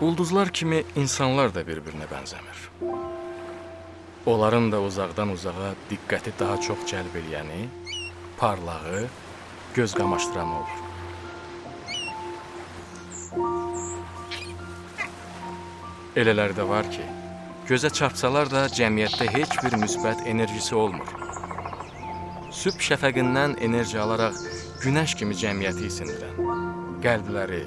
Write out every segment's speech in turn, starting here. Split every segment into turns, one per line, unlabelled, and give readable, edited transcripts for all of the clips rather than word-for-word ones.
Ulduzlar kimi insanlar da bir-birinə bənzəmir. Onların da uzaqdan uzağa diqqəti daha çox cəlb eləyəni, parlağı, göz qamaşdıranı olur. Elələri də var ki, gözə çarpsalar da cəmiyyətdə heç bir müsbət enerjisi olmur. Sübh şəfəqindən enerji alaraq günəş kimi cəmiyyəti isindirən, qəlbləri,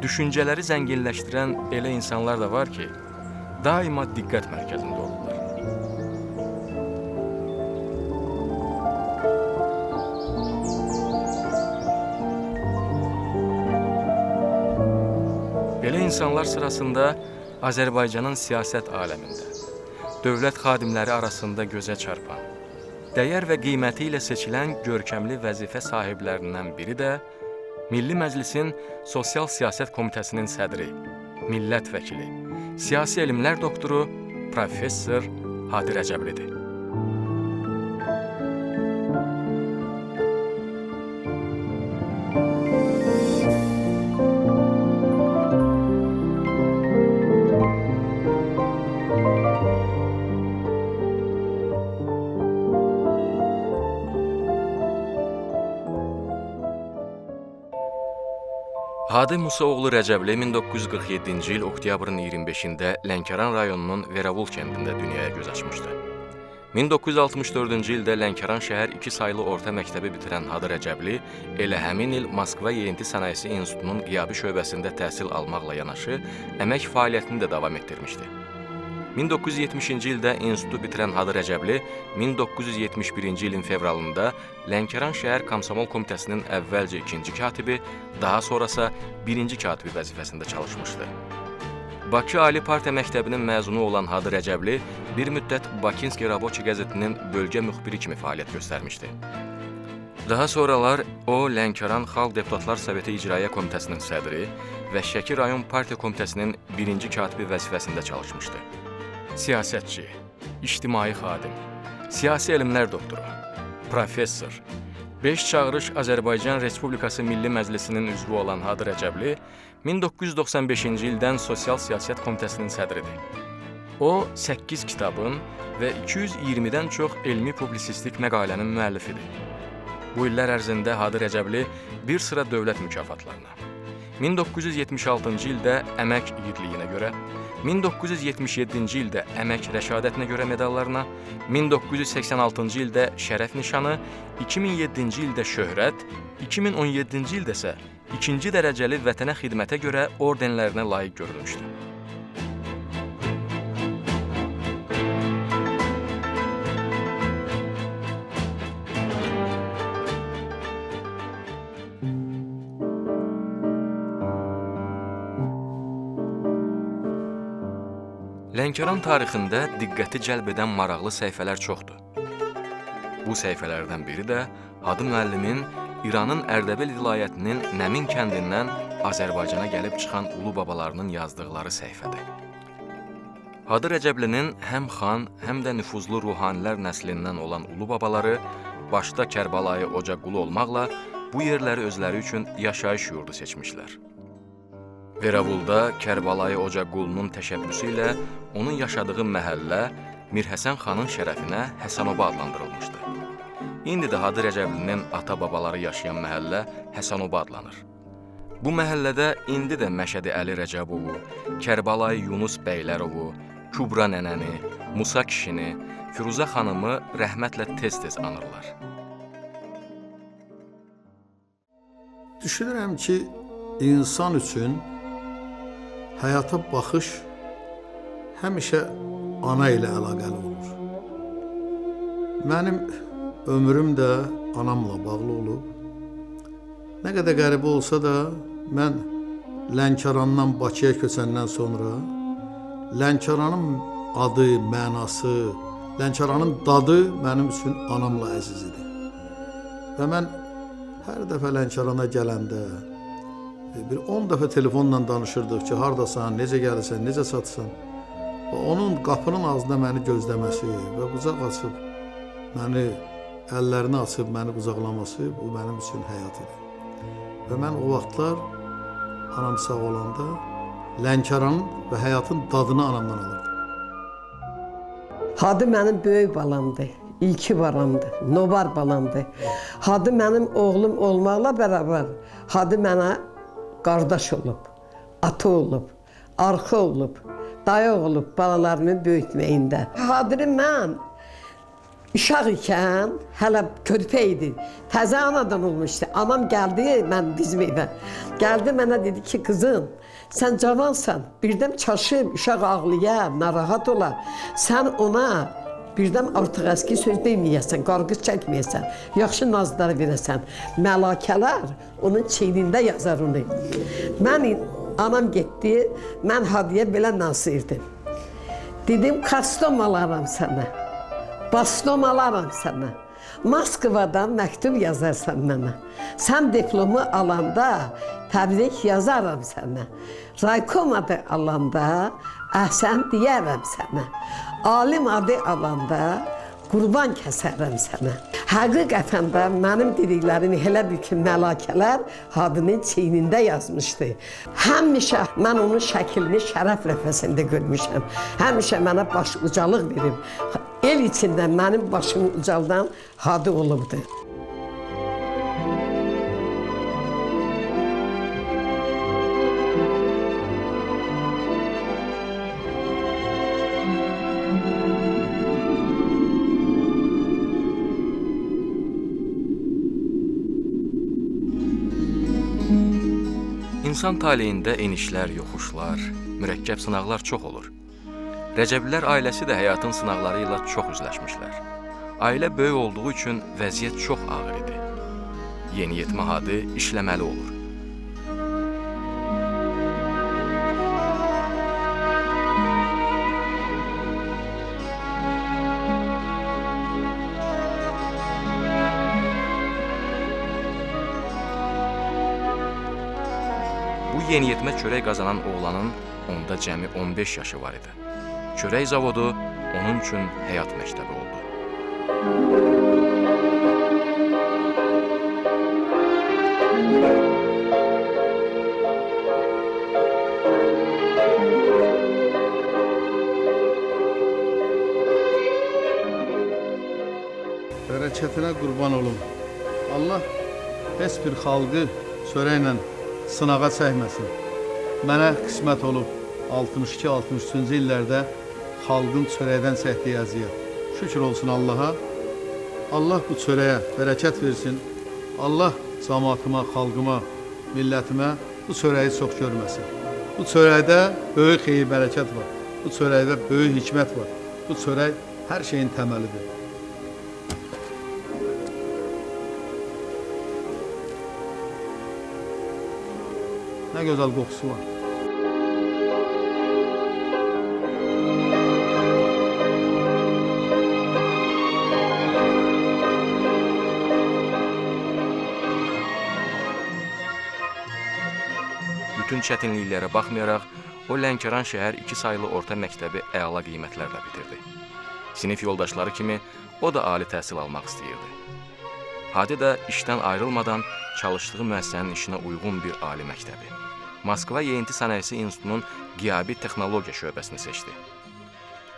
düşüncələri zənginləşdirən elə insanlar da var ki, daima diqqət mərkəzində olurlar. Belə insanlar sırasında Azərbaycanın siyasət aləmində, dövlət xadimləri arasında gözə çarpan, dəyər və qiyməti ilə seçilən görkəmli vəzifə sahiblərindən biri də Milli Məclisin Sosial Siyasət Komitəsinin sədri, millət vəkili, siyasi elmlər doktoru, professor Hadi Rəcəblidir. Hadi Musaoğlu Rəcəbli 1947-ci il oktyabrın 25-də Lənkəran rayonunun Veravul kəndində dünyaya göz açmışdı. 1964-cü ildə Lənkəran şəhər 2 saylı orta məktəbi bitirən Hadi Rəcəbli elə həmin il Moskva Yeyinti Sənayesi İnstitutunun qiyabi şöbəsində təhsil almaqla yanaşı, əmək fəaliyyətini də davam etdirmişdi. 1970-ci ildə institutu bitirən Hadi Rəcəbli 1971-ci ilin fevralında Lənkəran şəhər Komsomol Komitəsinin əvvəlcə 2-ci katibi, daha sonrasa 1-ci katibi vəzifəsində çalışmışdı. Bakı Ali Partiya Məktəbinin məzunu olan Hadi Rəcəbli bir müddət Bakinski Raboçi qəzetinin bölgə müxbiri kimi fəaliyyət göstərmişdi. Daha sonralar o, Lənkəran Xalq Deputatlar Soveti İcraiyyə Komitəsinin sədri və Şəki Rayon Partiya Komitəsinin 1-ci katibi vəzifəsində çalışmışdı. Siyasətçi, ictimai xadim, siyasi elmlər doktoru, professor, 5 çağırış Azərbaycan Respublikası Milli Məclisinin üzvü olan Hadi Rəcəbli 1995-ci ildən Sosial Siyasət Komitəsinin sədridir. O, 8 kitabın və 220-dən çox elmi publisistik məqalənin müəllifidir. Bu illər ərzində Hadi Rəcəbli bir sıra dövlət mükafatlarına, 1976-cı ildə əmək igidliyinə görə, 1977-ci ildə əmək rəşadətinə görə medallarına, 1986-cı ildə şərəf nişanı, 2007-ci ildə şöhrət, 2017-ci ildə isə 2-ci dərəcəli vətənə xidmətə görə ordenlərinə layiq görülmüşdü. Lənkəran tarixində diqqəti cəlb edən maraqlı səhifələr çoxdur. Bu səhifələrdən biri də Hadi müəllimin İranın Ərdəbil vilayətinin Nəmin kəndindən Azərbaycana gəlib çıxan ulu babalarının yazdıqları səhifədir. Hadi Rəcəblinin həm xan, həm də nüfuzlu ruhanilər nəslindən olan ulu babaları başda Kərbalayı Ocaqqulu olmaqla bu yerləri özləri üçün yaşayış yurdu seçmişlər. Veravulda Kərbalayı Ocaqqulunun təşəbbüsü ilə onun yaşadığı məhəllə Mirhəsən xanın şərəfinə Həsənoba adlandırılmışdı. İndi də Hadi Rəcəblinin ata-babaları yaşayan məhəllə Həsənoba adlanır. Bu məhəllədə indi də Məşədi Əli Rəcəbovu, Kərbalayı Yunus Bəylərovu, Kübra nənəni, Musa kişini, Firuzə xanımı rəhmətlə tez-tez anırlar.
Düşünürəm ki, insan üçün həyata baxış həmişə ana ilə əlaqəli olur. Mənim ömrüm də anamla bağlı olub. Nə qədər qəribə olsa da, mən Lənkərandan Bakıya köçəndən sonra Lənkəranın adı, mənası, Lənkəranın dadı mənim üçün anamla əziz idi. Və mən hər dəfə Lənkərana gələndə bir 10 dəfə telefonla danışırdıq ki, hardasan, necə gəlirsən, necə çatırsan. Və onun qapının ağzında məni gözləməsi və qucaq açıb, əllərini açıb məni qucaqlaması bu mənim üçün həyat idi. Və mən o vaxtlar anam sağ olanda Lənkəranın və həyatın dadını anamdan alırdım.
Hadi mənim böyük balamdır, ilki balamdır, nobar balamdır. Hadi mənim oğlum olmaqla bərabər, Hadi mənə qardaş olub, ata olub, arxa olub, dayı olub balalarımı böyütməyində. Hadiri mən uşaq ikən, hələ körpə idi, təzə anadan olmuşdu. Anam gəldi, mən bizim evə. Gəldi mənə dedi ki, qızım, sən cavansan, birdən çaşıb, uşaq ağlayar, narahat olar. Sən ona birdən artıq əski söz deməyəsən, qarqız çəkməyəsən, yaxşı nazlar verəsən. Məlakələr onun çiynində yazar onu. Anam getdi, mən Hadiyə belə nasirdim. Dedim, kastom alaram sənə, bastom alaram sənə. Moskvadan məktub yazarsan mənə. Sən diplomu alanda təbrik yazaram sənə. Raykom adı alanda əhsən deyərəm sənə. Alim adı alanda qurban kəsərəm sənə. Həqiqətən də mənim dediklərimi elə bütün məlakələr Hadinin çiynində yazmışdı. Həmişə mən onun şəklini şərəf lövhəsində görmüşəm. Həmişə mənə baş ucalıq verib. El içində mənim başımı ucaldan Hadi olubdu.
İnsan taleyində enişlər, yoxuşlar, mürəkkəb sınaqlar çox olur. Rəcəblilər ailəsi də həyatın sınaqları ilə çox üzləşmişlər. Ailə böyük olduğu üçün vəziyyət çox ağır idi. Yeniyetmə Hadi işləməli olur. Bu yeniyetmə çörək qazanan oğlanın onda cəmi 15 yaşı var idi. Çörək zavodu onun üçün həyat məktəbi oldu.
Bərəkətinə qurban olum. Allah heç bir xalqı çörəklə sınağa çəkməsin. Mənə qismət olub 62-63-cü illərdə xalqın çörəkdən çəkdiyi əziyyət. Şükür olsun Allaha. Allah bu çörəyə bərəkət versin. Allah cəmaətimə, xalqıma, millətimə bu çörəyi çox görməsin. Bu çörəkdə böyük xeyir bərəkət var. Bu çörəkdə böyük hikmət var. Bu çörək hər şeyin təməlidir. Nə gözəl qoxusu var.
Bütün çətinliklərə baxmayaraq, o Lənkəran şəhər 2 saylı orta məktəbi əla qiymətlərlə bitirdi. Sinif yoldaşları kimi o da ali təhsil almaq istəyirdi. Hadi də işdən ayrılmadan çalışdığı müəssisənin işinə uyğun bir ali məktəbi, Moskva Yeyinti Sənayesi İnstitutunun qiyabi texnologiya şöbəsini seçdi.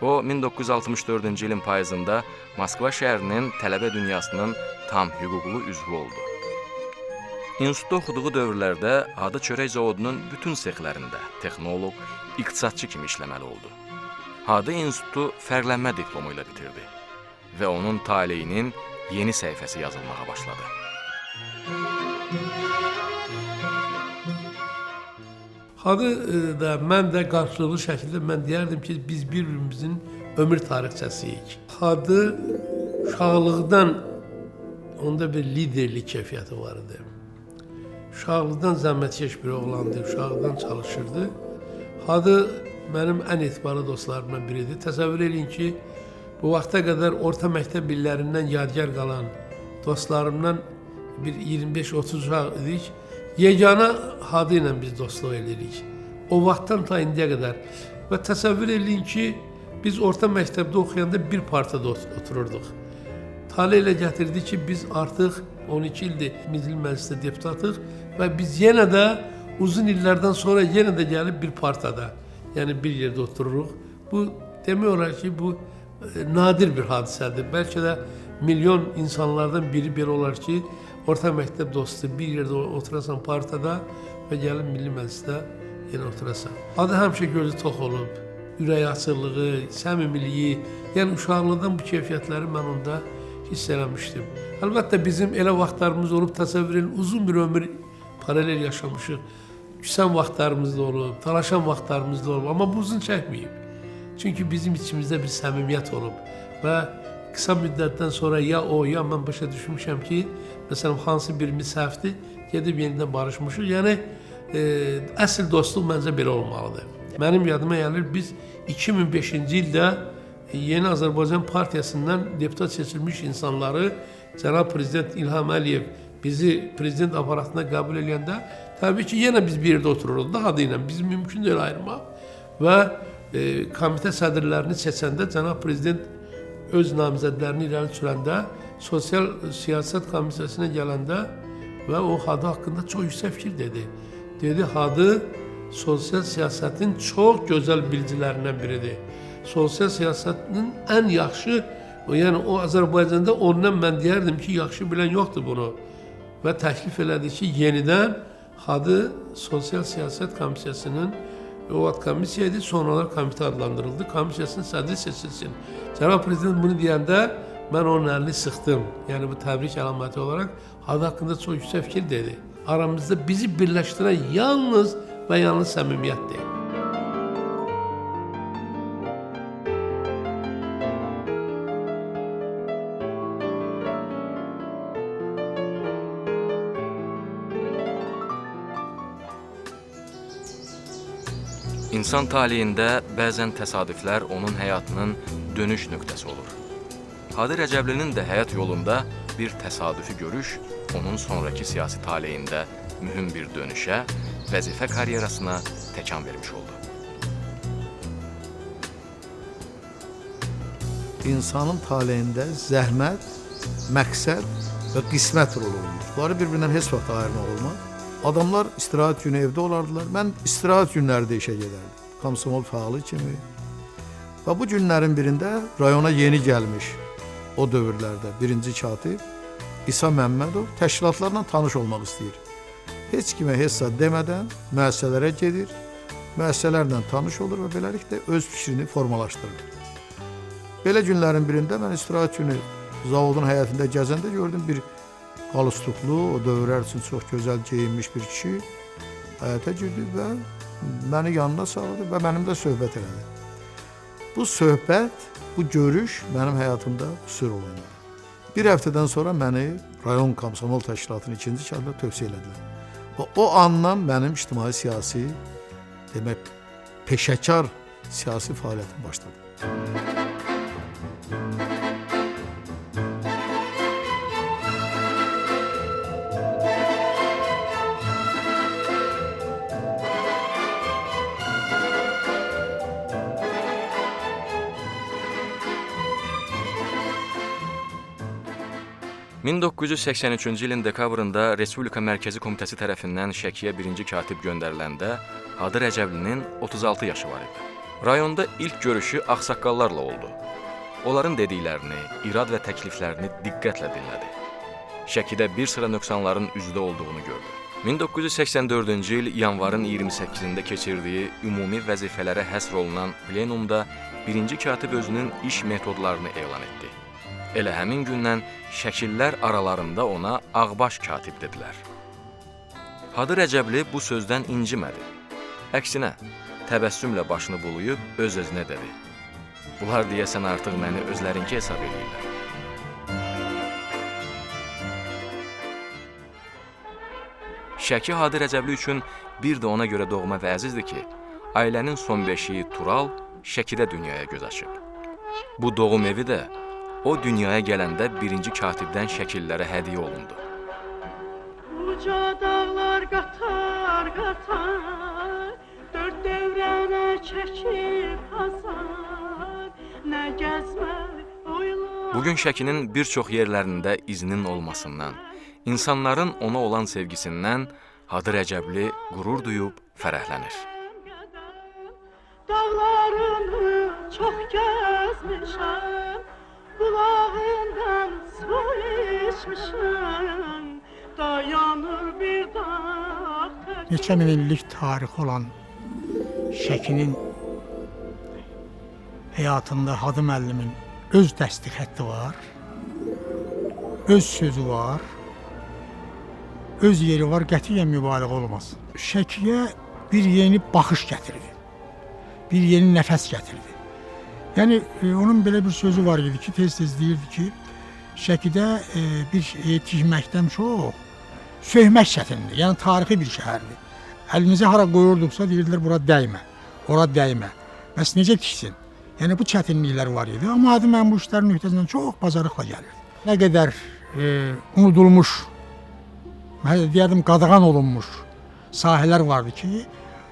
O, 1964-cü ilin payızında Moskva şəhərinin tələbə dünyasının tam hüquqlu üzvü oldu. İnstitutda oxuduğu dövrlərdə Hadi çörək zavodunun bütün sexlərində texnoloq, iqtisadçı kimi işləməli oldu. Hadi institutu fərqlənmə diplomu ilə bitirdi və onun taleyinin yeni səhifəsi yazılmağa başladı.
Hadi da mən də qarşılıqlı şəkildə mən deyərdim ki, biz bir-birimizin ömür tarixçəsiyik. Hadi uşaqlıqdan onda bir liderlik keyfiyyəti var idi. Uşaqlıqdan zəhmətkeş bir oğlandı, uşaqlıqdan çalışırdı. Hadi mənim ən etibarlı dostlarımdan biridir. Təsəvvür edin ki, bu vaxta qədər orta məktəb illərindən yadigar qalan dostlarımdan bir 25-30 uşaq idik. Yeganə Hadi ilə biz dostluq edirik. O vaxtdan ta indiyə qədər. Və təsəvvür edin ki, biz orta məktəbdə oxuyanda bir partada otururduq. Tale ilə gətirdi ki, biz artıq 12 ildir Milli Məclisdə deputatıq və biz yenə də uzun illərdən sonra yenə də gəlib bir partada, yəni bir yerdə otururuq. Bu demək olar ki, bu nadir bir hadisədir. Bəlkə də milyon insanlardan biri belə olar ki, orta məktəb dostu bir yerdə oturasan partada və gəlib Milli Məclisdə yenə oturasan. Adı həmişə gözü tox olub, ürək açıqlığı, səmimiliyi, yəni uşaqlıqdan bu keyfiyyətləri mən onda hiss eləmişdim. Əlbəttə bizim elə vaxtlarımız olub, təsəvvür edin, uzun bir ömür paralel yaşamışıq. Küsən vaxtlarımız da olub, talaşan vaxtlarımız da olub, amma bu uzun çəkməyib. Çünki bizim içimizdə bir səmimiyyət olub və qısa müddətdən sonra ya o, ya mən başa düşmüşəm ki, məsələn, hansı birimiz səhvdir, gedib yenidən barışmışıq. Yəni, əsl dostluq məncə belə olmalıdır. Mənim yadıma gəlir, biz 2005-ci ildə Yeni Azərbaycan Partiyasından deputat seçilmiş insanları Cənab Prezident İlham Əliyev bizi prezident aparatına qəbul edəndə, təbii ki, yenə biz bir yerdə otururuq da adı ilə, bizim mümkün deyil ayırmaq və komitə sədrlərini seçəndə Cənab Prezident öz namizədlərini irəli sürəndə, sosial siyasət komissiyasına gələndə və o hadı haqqında çox yüksək fikir dedi. Dedi, hadı sosial siyasətin çox gözəl bilicilərindən biridir. Sosial siyasətin ən yaxşı, yəni o Azərbaycanda ondan mən deyərdim ki, yaxşı bilən yoxdur bunu. Və təklif elədi ki, yenidən hadı sosial siyasət komissiyasının, o vaxt komissiya idi, sonralar komitə adlandırıldı, komissiyasının sədri seçilsin. Cənab Prezident bunu deyəndə mən onun əlini sıxdım. Yəni bu təbrik əlaməti olaraq hadı haqqında çox yüksək fikir dedi. Aramızda bizi birləşdirən yalnız və yalnız səmimiyyətdir.
İnsan taleyində bəzən təsadüflər onun həyatının dönüş nöqtəsi olur. Hadi Rəcəblinin də həyat yolunda bir təsadüfi görüş onun sonraki siyasi taleyində mühüm bir dönüşə, vəzifə karyerasına təkan vermiş oldu.
İnsanın taleyində zəhmət, məqsəd və qismət rolu olmuş. Bunları bir-birindən heç vaxt ayırmaq olmaz. Adamlar istirahət günü evdə olardılar. Mən istirahət günlərdə işə gedərdim. Komsomol fəalı kimi. Və bu günlərin birində rayona yeni gəlmiş o dövrlərdə birinci katib İsa Məmmədov təşkilatlarla tanış olmaq istəyir. Heç kimə heç zad demədən müəssisələrə gedir, müəssisələrlə tanış olur və beləliklə öz fikrini formalaşdırır. Belə günlərin birində mən istirahət günü zavodun həyətində gəzəndə gördüm bir qalustuklu, o dövrlər üçün çox gözəl geyinmiş bir kişi həyətə girdi və məni yanına çağırdı və mənimlə söhbət elədi. Bu söhbət, bu görüş mənim həyatımda xüsur olundu. Bir həftədən sonra məni rayon komsomol təşkilatının ikinci katibi tövsiyə elədilər. Və o andan mənim ictimai siyasi, demək, peşəkar siyasi fəaliyyətim başladı.
...1983-cü ilin dekabrında Respublika Mərkəzi Komitəsi tərəfindən Şəkiyə birinci katib göndəriləndə Hadi Rəcəblinin 36 yaşı var idi. Rayonda ilk görüşü ağsaqqallarla oldu. Onların dediklərini, irad və təkliflərini diqqətlə dinlədi. Şəkidə bir sıra nöqsanların üzdə olduğunu gördü. 1984-cü il yanvarın 28-də keçirdiyi ümumi vəzifələrə həsr olunan plenumda birinci katib özünün iş metodlarını elan etdi. Elə həmin gündən şəkillər aralarında ona Ağbaş katib dedilər. Hadi Rəcəbli bu sözdən incimədi. Əksinə, təbəssümlə başını bulayıb öz-özünə dedi. Bunlar deyəsən artıq məni özlərinki hesab edirlər. Şəki Hadi Rəcəbli üçün bir də ona görə doğma və əzizdir ki, ailənin son beşiyi Tural Şəkidə dünyaya göz açıb. Bu doğum evi də o dünyaya gələndə birinci katibdən şəkillərə hədiyyə olundu.
Uca dağlar qatar, qatar, dörd devrənə çəkib hasar, nə gəzmək oylar.
Bugün Şəkinin bir çox yerlərində izinin olmasından, insanların ona olan sevgisindən Hadı Rəcəbli qürur duyub fərəhlənir.
Dağlarını çox gəzmişəm, bulağından su içmişəm, dayanır bir dağ tək.
Neçə min illik tarixi olan Şəkinin həyatında Hadı müəllimin öz dəsti xətti var, öz sözü var, öz yeri var, qətiyyən mübaliğə olmaz. Şəkiyə bir yeni baxış gətirdi, bir yeni nəfəs gətirdi. Yəni, onun belə bir sözü var idi ki, tez-tez deyirdi ki, Şəkidə bir şey tikməkdən çox, söhmək çətindir, yəni tarixi bir şəhərdir. Əlimizi hara qoyurduqsa deyirdilər, bura dəymə, ora dəymə. Bəs necə tiksin? Yəni, bu çətinliklər var idi. Amma adı mən bu işlərin öhdəsindən çox bacarıqla gəlirdi. Nə qədər unudulmuş, deyərdim, qadağan olunmuş sahələr vardı ki,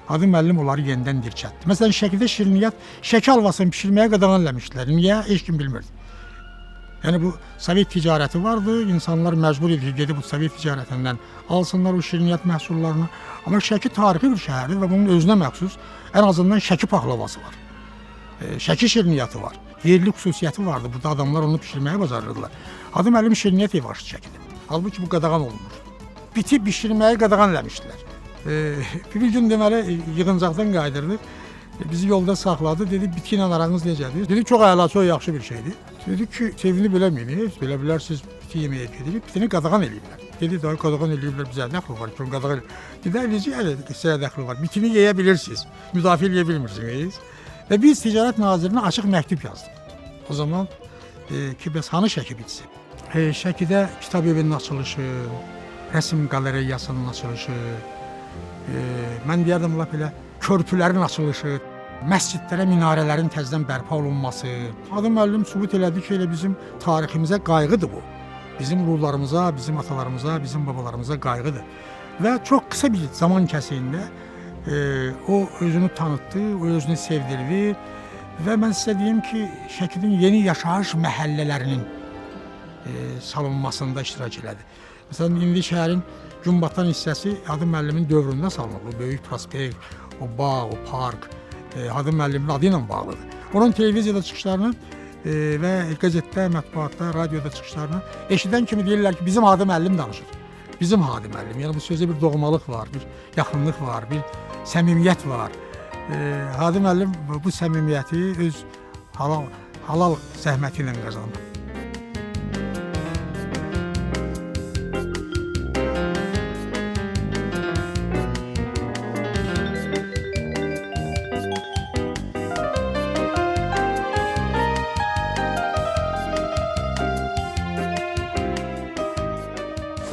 Adı müəllim onları yenidən dirçətdi. Məsələn, Şəkidə şirniyyat, şəki halvasını pişirməyə qadağan eləmişdilər. Niyə? Heç kim bilmirdi. Yəni, bu Sovet ticarəti vardı, insanlar məcbur idi ki, gedib bu Sovet ticarətindən alsınlar o şirniyyat məhsullarını. Amma Şəki tarixi bir şəhərdir və bunun özünə məxsus ən azından Şəki paxlavası var. Şəki şirniyyatı var. Yerli xüsusiyyəti vardı, burada adamlar onu pişirməyə bacarırdılar. Adı müəllim şirniyyat evi var Şəkidə. Halbuki bu qadağan olunmur. Biti bişirməyi qadağan eləmişdilər. Bir gün deməli yığıncaqdan qayıdırdıq. Bizi yolda saxladı, dedi bitki ilə aranız necədir? Dedi çox əla, çox yaxşı bir şeydir. Dedi ki, sevini biləməyiniz, belə bilərsiniz biti yeməyə gedirik, bitini qadağan eləyirlər. Dedi daha qadağan eləyirlər, bizə dəxli var ki, qadağan eləyirlər. Dedi eləcək sizə dəxli var, bitini yeyə bilirsiniz, müdafiə eləyə bilmirsiniz. Və biz Ticarət Nazirinə açıq məktub yazdıq. O zaman ki, bəs hanı Şəki bitsin? Şəkidə kitab evinin açılışı, rəsm qalereyasının açılışı, mən deyərdim, belə körpülərin açılışı, məscidlərə minarələrin təzədən bərpa olunması. Adı müəllim sübut elədi ki, elə bizim tariximizə qayğıdır bu. Bizim ruhlarımıza, bizim atalarımıza, bizim babalarımıza qayğıdır. Və çox qısa bir zaman kəsiyində o özünü tanıtdı, o özünü sevdirdi və mən sizə deyim ki, Şəkinin yeni yaşayış məhəllələrinin salınmasında iştirak elədi. Məsələn, indi şəhərin günbatan hissəsi Adı müəllimin dövründə salınıb. O böyük prospekt, o bağ, o park Adı müəllimin adı ilə bağlıdır. Onun televiziyada çıxışlarını və qəzetdə, mətbuatda, radioda çıxışlarını eşidən kimi deyirlər ki, bizim Adı müəllim danışır. Bizim Adı müəllim. Yəni bu sözdə bir doğmalıq var, bir yaxınlıq var, bir səmimiyyət var. Adı müəllim bu səmimiyyəti öz halal zəhməti ilə qazandı.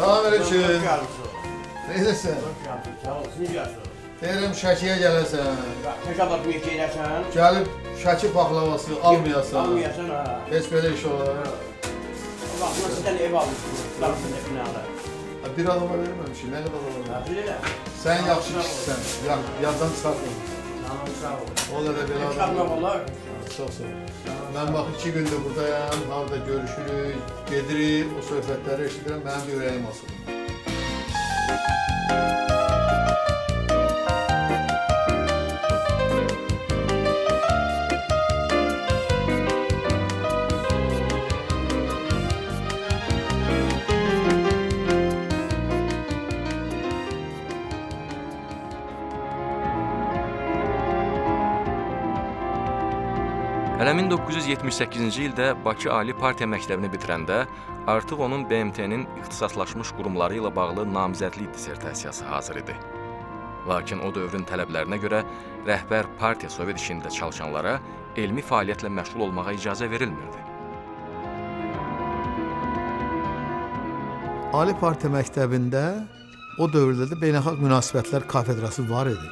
Salamünaleyküm. Neydesin?
Sağ ol, siz yaxşısınız.
Deyirəm Şəkiyə gələsən.
Şəkə baxmaya gəlirsən.
Gəlib Şəki paxlavası almayasan.
Almayasan, ha.
Heç belə iş olar.
Baxma, sizdən ev almışsınız. Qarşısında binalar.
Bir adama verməmişim, nə qədər adama verməmişim.
Bilir də.
Sən yaxşı kişisən, yaddan çıxartma.
Sağ ol.
O da belə adam.
Çıxarmaq olar.
Çox sağ ol. Mən bax 2 gündür buradayam, harada görüşürük, gedirik, o söhbətləri eşidirəm, mənim bir ürəyim asılır.
Hələ 1978-ci ildə Bakı Ali Partiya məktəbini bitirəndə artıq onun BMT-nin ixtisaslaşmış qurumları ilə bağlı namizədlik dissertasiyası hazır idi. Lakin o dövrün tələblərinə görə rəhbər partiya Sovet işində çalışanlara elmi fəaliyyətlə məşğul olmağa icazə verilmirdi.
Ali Partiya məktəbində o dövrdə də Beynəlxalq Münasibətlər kafedrası var idi.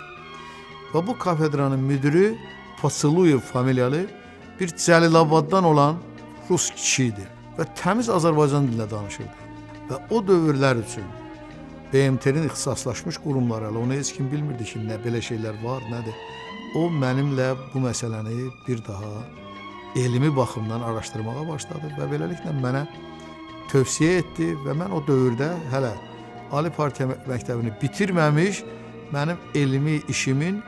Və bu kafedranın müdürü Fasılıyev familiyalı bir Cəlilabaddan olan Rus kişi idi və təmiz Azərbaycan dilində danışırdı. Və o dövrlər üçün BMT-nin ixtisaslaşmış qurumları ilə onu heç kim bilmirdi ki, nə belə şeylər var, nədir. O mənimlə bu məsələni bir daha elmi baxımdan araşdırmağa başladı və beləliklə mənə tövsiyə etdi və mən o dövrdə hələ Ali Partiya məktəbini bitirməmiş mənim elmi işimin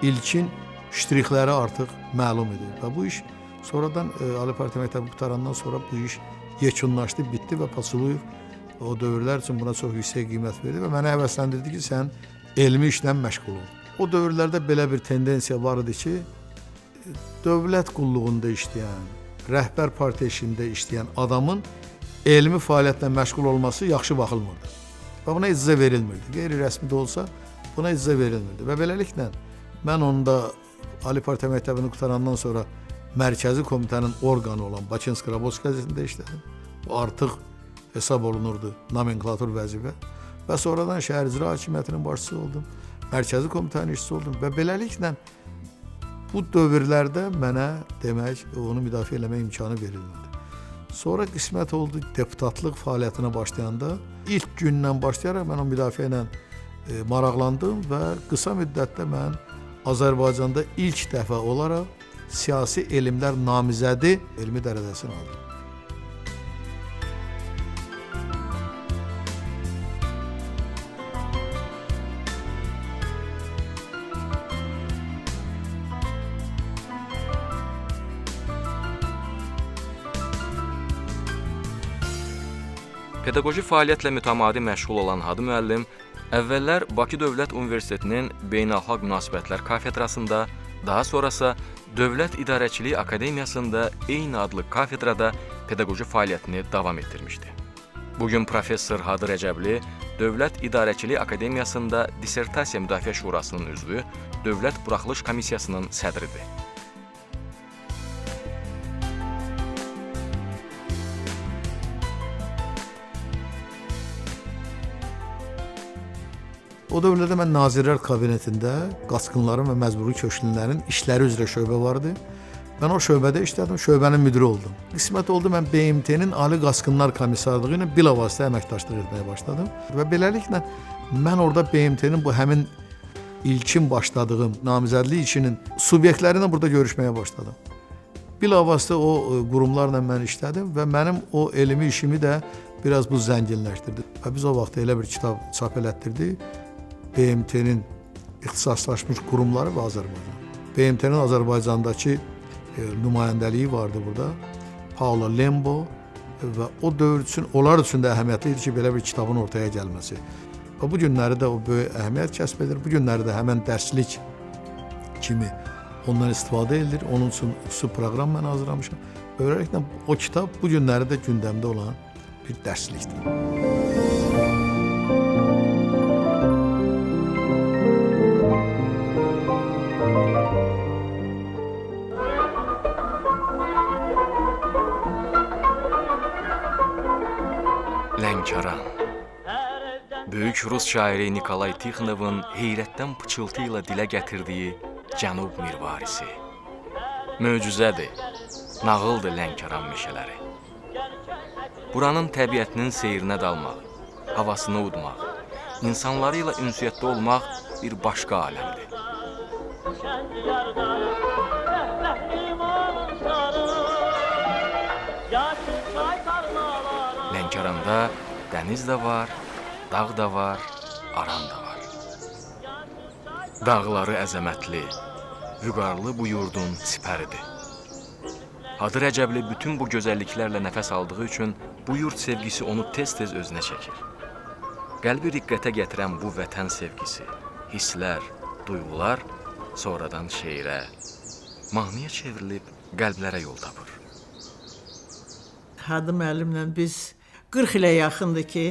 ilkin ştrixləri artıq məlum idi. Və bu iş sonradan Ali Partiya məktəbi qutarandan sonra bu iş yekunlaşdı, bitdi və Paçuluyev o dövrlər üçün buna çox yüksək qiymət verdi və mənə həvəsləndirdi ki, sən elmi işlə məşğul ol. O dövrlərdə belə bir tendensiya var idi ki, dövlət qulluğunda işləyən, rəhbər partiya işində işləyən adamın elmi fəaliyyətlə məşğul olması yaxşı baxılmırdı. Və buna icazə verilmirdi. Qeyri-rəsmi də olsa buna icazə verilmirdi. Və beləliklə mən onda Ali Partiya məktəbini qutarandan sonra Mərkəzi Komitənin orqanı olan Bakinski Raboçi qəzetində işlədim. O artıq hesab olunurdu nomenklatur vəzifə. Və sonradan şəhər icra hakimiyyətinin başçısı oldum. Mərkəzi Komitənin işçisi oldum və beləliklə bu dövrlərdə mənə demək, onu müdafiə eləmək imkanı verilmədi. Sonra qismət oldu deputatlıq fəaliyyətinə başlayanda ilk gündən başlayaraq mən o müdafiə ilə maraqlandım və qısa müddətdə mən Azərbaycanda ilk dəfə olaraq siyasi elmlər namizədi elmi dərəcəsini aldım.
Pedaqoji fəaliyyətlə mütəmadi məşğul olan Hadi müəllim əvvəllər Bakı Dövlət Universitetinin Beynəlxalq Münasibətlər kafedrasında, daha sonrası Dövlət İdarəçiliyi Akademiyasında eyni adlı kafedrada pedaqoji fəaliyyətini davam etdirmişdi. Bugün professor Hadi Rəcəbli Dövlət İdarəçiliyi Akademiyasında Dissertasiya Müdafiə Şurasının üzvü, Dövlət Buraxılış Komissiyasının sədridir.
O dövrlərdə mən Nazirlər Kabinetində qaçqınların və məcburi köçkünlərin işləri üzrə şöbə vardı. Mən o şöbədə işlədim, şöbənin müdiri oldum. Qismət oldu, mən BMT-nin Ali Qaçqınlar Komissarlığı ilə bilavasitə əməkdaşlıq etməyə başladım. Və beləliklə mən orada BMT-nin bu həmin ilkin başladığım namizədlik işinin subyektləri ilə burada görüşməyə başladım. Bilavasitə o qurumlarla mən işlədim və mənim o elmi işimi də biraz bu zənginləşdirdi. Və biz o vaxt elə bir kitab çap elətdirdik. BMT-nin ixtisaslaşmış qurumları və Azərbaycan. BMT-nin Azərbaycandakı nümayəndəliyi vardı burada. Paulo Lembo və o dövr üçün, onlar üçün də əhəmiyyətli idi ki, belə bir kitabın ortaya gəlməsi. Və bu günləri də o böyük əhəmiyyət kəsb edir. Bu günləri də həmən dərslik kimi ondan istifadə edilir. Onun üçün xüsusi proqram mən hazırlamışam. Beləliklə o kitab bu günləri də gündəmdə olan bir dərslikdir.
Lənkəran. Böyük Rus şairi Nikolay Tixonovun heyrətdən pıçıltı ilə dilə gətirdiyi Cənub mirvarisi. Möcüzədir, nağıldır Lənkəran meşələri. Buranın təbiətinin seyrinə dalmaq, havasını udmaq, insanları ilə ünsiyyətdə olmaq bir başqa aləmdir. Lənkəranda dəniz də var, dağ da var, aran da var. Dağları əzəmətli, vüqarlı bu yurdun sipəridir. Hadi Rəcəbli bütün bu gözəlliklərlə nəfəs aldığı üçün bu yurd sevgisi onu tez-tez özünə çəkir. Qəlbi riqqətə gətirən bu vətən sevgisi, hisslər, duyğular sonradan şeirə, mahnıya çevrilib qəlblərə yol tapır.
Hadi müəllimlə biz 40 ilə yaxındır ki,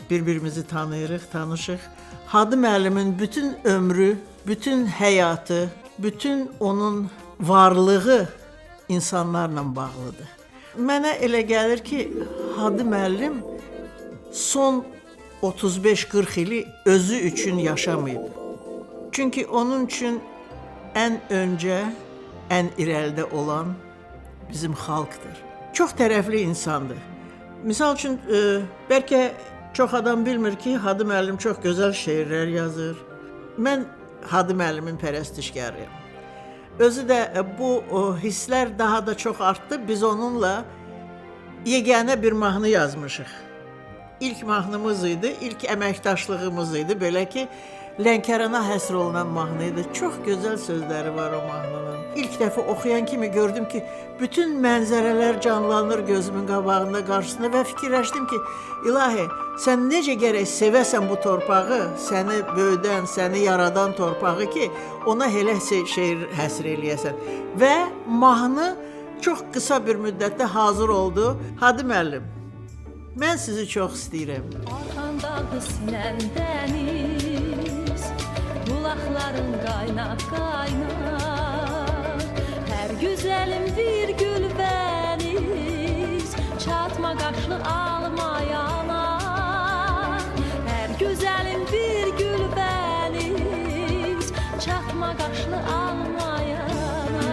bir-birimizi tanıyırıq, tanışıq. Hadi müəllimin bütün ömrü, bütün həyatı, bütün onun varlığı insanlarla bağlıdır. Mənə elə gəlir ki, Hadi müəllim son 35-40 ili özü üçün yaşamayıb. Çünki onun üçün ən öncə, ən irəlidə olan bizim xalqdır. Çox tərəfli insandır. Misal üçün, bəlkə çox adam bilmir ki, Hadi müəllim çox gözəl şeirlər yazır. Mən Hadi müəllimin pərəstişkarıyam. Özü də bu hisslər daha da çox artdı. Biz onunla yeganə bir mahnı yazmışıq. ilk mahnımız idi, ilk əməkdaşlığımız idi. Belə ki, Lənkərana həsr olunan mahnı idi. Çox gözəl sözləri var o mahnının. İlk dəfə oxuyan kimi gördüm ki, bütün mənzərələr canlanır gözümün qabağında, qarşısında və fikirləşdim ki, İlahi, sən necə gərək sevəsən bu torpağı, səni böyüdən, səni yaradan torpağı ki, ona elə şeir həsr eləyəsən. Və mahnı çox qısa bir müddətdə hazır oldu. Hadi müəllim, mən sizi çox istəyirəm.
Arxandadır sinən dəniz, bulaqların qaynaq, hər gözəlim bir gül bəniz, çatma qaşlı almayana. Hər gözəlim bir gül bəniz, çatma qaşlı almayana.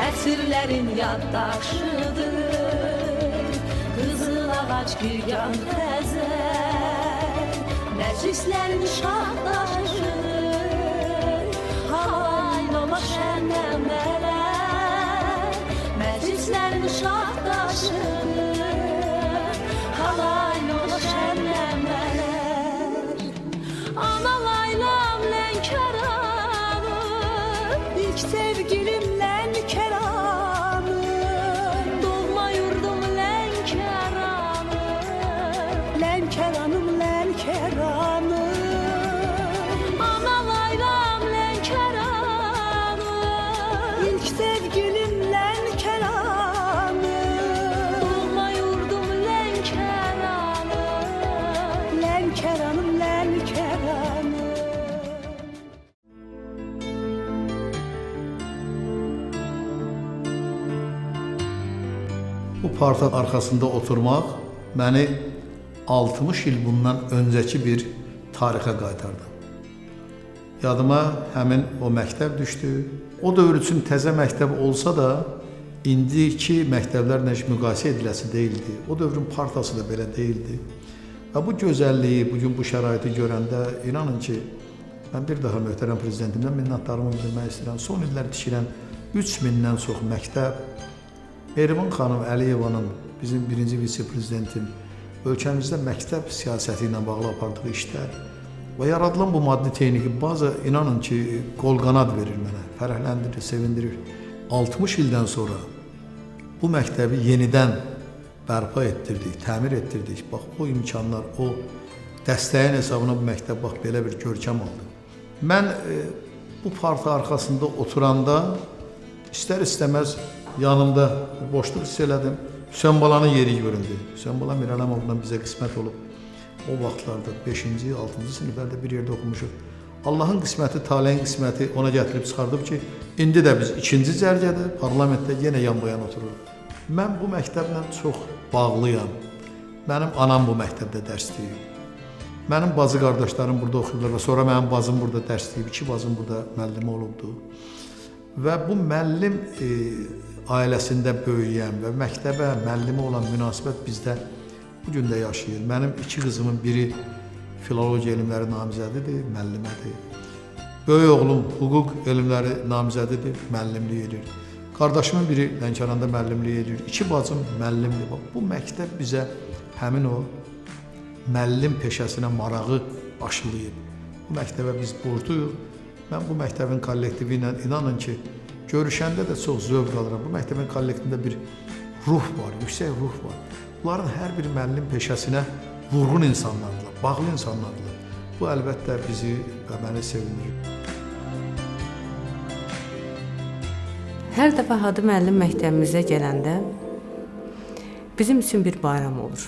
Əsrlərin yaddaşıdır, qızıl ağac güyan təzər, məclislərin şahdaşıdır, halayla şənləmələr. Məclislərin şahdaşıdır, halayla şənləmələr. Ana laylam Lənkəranım, ilk sevgilim Lənkəranım, doğma yurdum Lənkəranım, Lənkəranım, Lənkəranım. Ana laylam Lənkəranım, ilk sevgilim Lənkəranım, doğma yurdum Lənkəranım, Lənkəranım, Lənkəranım.
Bu parta arxasında oturmaq məni 60 il bundan öncəki bir tarixə qaytardı. Yadıma həmin o məktəb düşdü. O dövr üçün təzə məktəb olsa da, indiki məktəblərlə heç müqayisə ediləsi deyildi. O dövrün partası da belə deyildi. Və bu gözəlliyi, bugün bu şəraiti görəndə inanın ki, mən bir daha möhtərəm prezidentimdən minnətdarımı bildirmək istəyirəm. Son illər tikilən 3000-dən çox məktəb, Mehriban xanım Əliyevanın, bizim birinci vitse-prezidentin, ölkəmizdə məktəb siyasəti ilə bağlı apardığı işlər və yaradılan bu maddi texniki bazı inanın ki, qol-qanad verir mənə, fərəhləndirir, sevindirir. 60 ildən sonra bu məktəbi yenidən bərpa etdirdik, təmir etdirdik. Bax, o imkanlar, o dəstəyin hesabına bu məktəb bax, belə bir görkəm aldı. Mən bu parta arxasında oturanda istər-istəməz yanımda boşluq hiss elədim. Hüseyn Balanın yeri göründü. Hüseyn Bala Mirəlimovdan bizə qismət olub. O vaxtlarda 5-ci, 6-cı siniflərdə bir yerdə oxumuşuq. Allahın qisməti, taleyin qisməti ona gətirib çıxardıb ki, indi də biz 2-ci cərgədə, parlamentdə yenə yan-bayan otururuq. Mən bu məktəblə çox bağlıyam. Mənim anam bu məktəbdə dərs deyib. Mənim bacı qardaşlarım burada oxuyublar və sonra mənim bacım burada dərs deyib. 2 bacım burada müəllim olubdu. Və bu müəllim ailəsində böyüyən və məktəbə, müəllimə olan münasibət bizdə bugün də yaşayır. Mənim 2 qızımın biri filologiya elmləri namizədidir, müəllimədir. Böyük oğlum hüquq elmləri namizədidir, müəllimlik edir. Qardaşımın biri Lənkəranda müəllimlik edir, 2 bacım müəllimdir. Bu məktəb bizə həmin o müəllim peşəsinə marağı aşılayıb. Bu məktəbə biz borcluyuq. Mən bu məktəbin kollektivi ilə inanın ki, görüşəndə də çox zövq alıram. Bu məktəbin kollektivində bir ruh var, yüksək ruh var. Bunların hər bir müəllim peşəsinə vurğun insanlardır, bağlı insanlardır. Bu əlbəttə bizi və məni sevindirir.
Hər dəfə Hadi müəllim məktəbimizə gələndə bizim üçün bir bayram olur.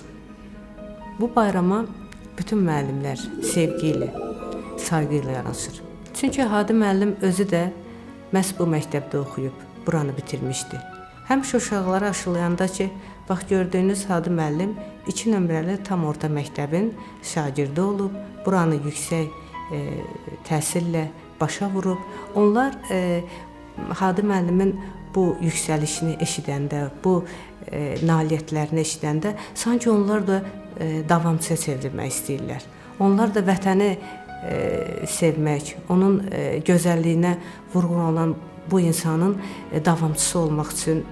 Bu bayrama bütün müəllimlər sevgi ilə, sayğı ilə yanaşır. Çünki Hadi müəllim özü də məhz bu məktəbdə oxuyub, buranı bitirmişdi. Həmişə uşaqları aşılayanda ki, bax gördüyünüz Hadi müəllim 2 nömrəli tam orta məktəbin şagirdi olub, buranı yüksək təhsillə başa vurub. Onlar Hadi müəllimin bu yüksəlişini eşidəndə, bu nailiyyətlərini eşidəndə sanki onlar da davamçıya çevrilmək istəyirlər. Onlar da vətəni sevmək, onun gözəlliyinə vurğun olan bu insanın davamçısı olmaq üçün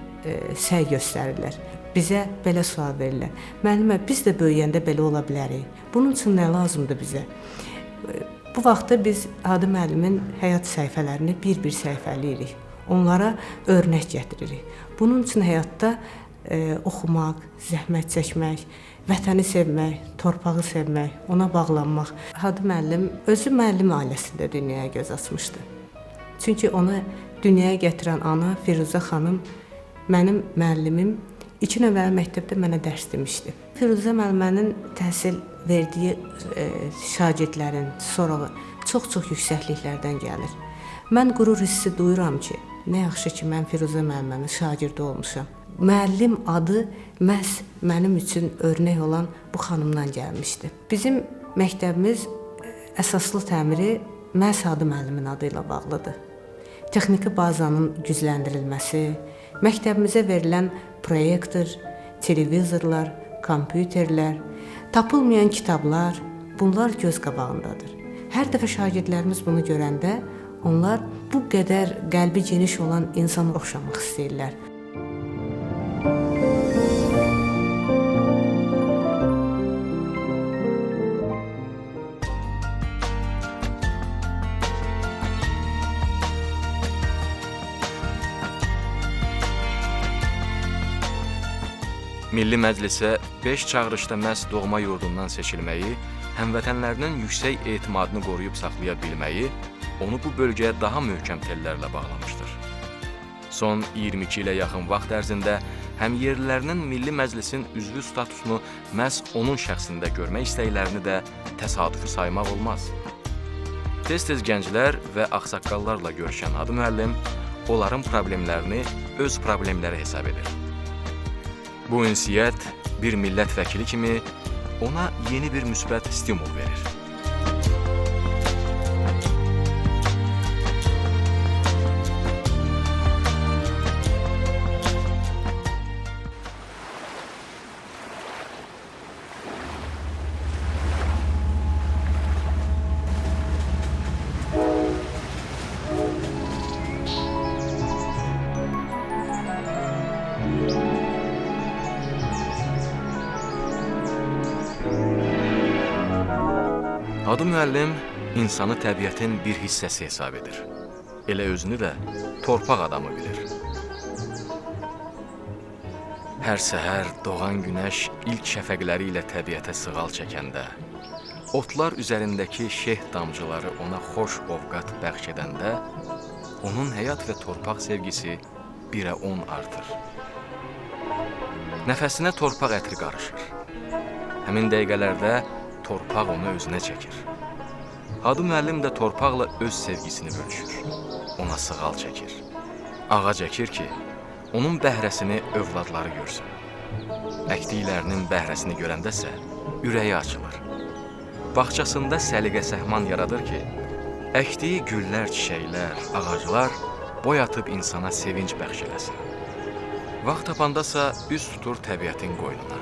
səy göstərirlər. bizə belə sual verirlər. Müəllimə, biz də böyüyəndə belə ola bilərik. Bunun üçün nə lazımdır bizə? Bu vaxtda biz Hadi müəllimin həyat səhifələrini bir-bir səhifələyirik. Onlara örnək gətiririk. Bunun üçün həyatda oxumaq, zəhmət çəkmək, vətəni sevmək, torpağı sevmək, ona bağlanmaq. Hadi müəllim özü müəllim ailəsində dünyaya göz açmışdı. Çünki onu dünyaya gətirən ana Firuzə xanım mənim müəllimim 2 nömrəli məktəbdə mənə dərs demişdi. Firuzə müəllimənin təhsil verdiyi şagirdlərin sorağı çox-çox yüksəkliklərdən gəlir. Mən qürur hissi duyuram ki, nə yaxşı ki, mən Firuzə müəllimənin şagirdi olmuşam. Müəllim adı məhz mənim üçün örnək olan bu xanımdan gəlmişdi. Bizim məktəbimiz əsaslı təmiri məhz Hadi müəllimin adı ilə bağlıdır. Texniki bazanın gücləndirilməsi, məktəbimizə verilən proyektor, televizorlar, kompüterlər, tapılmayan kitablar, bunlar göz qabağındadır. Hər dəfə şagirdlərimiz bunu görəndə onlar bu qədər qəlbi geniş olan insana oxşamaq istəyirlər.
Milli Məclisə 5 çağırışda məhz doğma yurdundan seçilməyi, həmvətənlərinin yüksək etimadını qoruyub saxlaya bilməyi onu bu bölgəyə daha möhkəm tellərlə bağlamışdır. Son 22 ilə yaxın vaxt ərzində həm yerlilərinin Milli Məclisin üzvü statusunu məhz onun şəxsində görmək istəklərini də təsadüfi saymaq olmaz. Tez-tez gənclər və ağsaqqallarla görüşən Hadi müəllim onların problemlərini öz problemləri hesab edir. Bu ünsiyyət bir millət vəkili kimi ona yeni bir müsbət stimul verir. Hadi müəllim insanı təbiətin bir hissəsi hesab edir. Elə özünü də torpaq adamı bilir. Hər səhər doğan günəş ilk şəfəqləri ilə təbiətə sığal çəkəndə, otlar üzərindəki şeh damcıları ona xoş ovqat bəxş edəndə, onun həyat və torpaq sevgisi 1-ə 10 artır. Nəfəsinə torpaq ətri qarışır. Həmin dəqiqələrdə torpaq onu özünə çəkir. Hadi müəllim də torpaqla öz sevgisini bölüşür. Ona sığal çəkir. Ağac əkir ki, onun bəhrəsini övladları görsün. Əkdiklərinin bəhrəsini görəndəsə, ürəyi açılır. Bağçasında səliqə-səhman yaradır ki, əkdiyi güllər, çiçəklər, ağaclar boy atıb insana sevinc bəxş eləsin. Vaxt tapandasa üz tutur təbiətin qoynuna.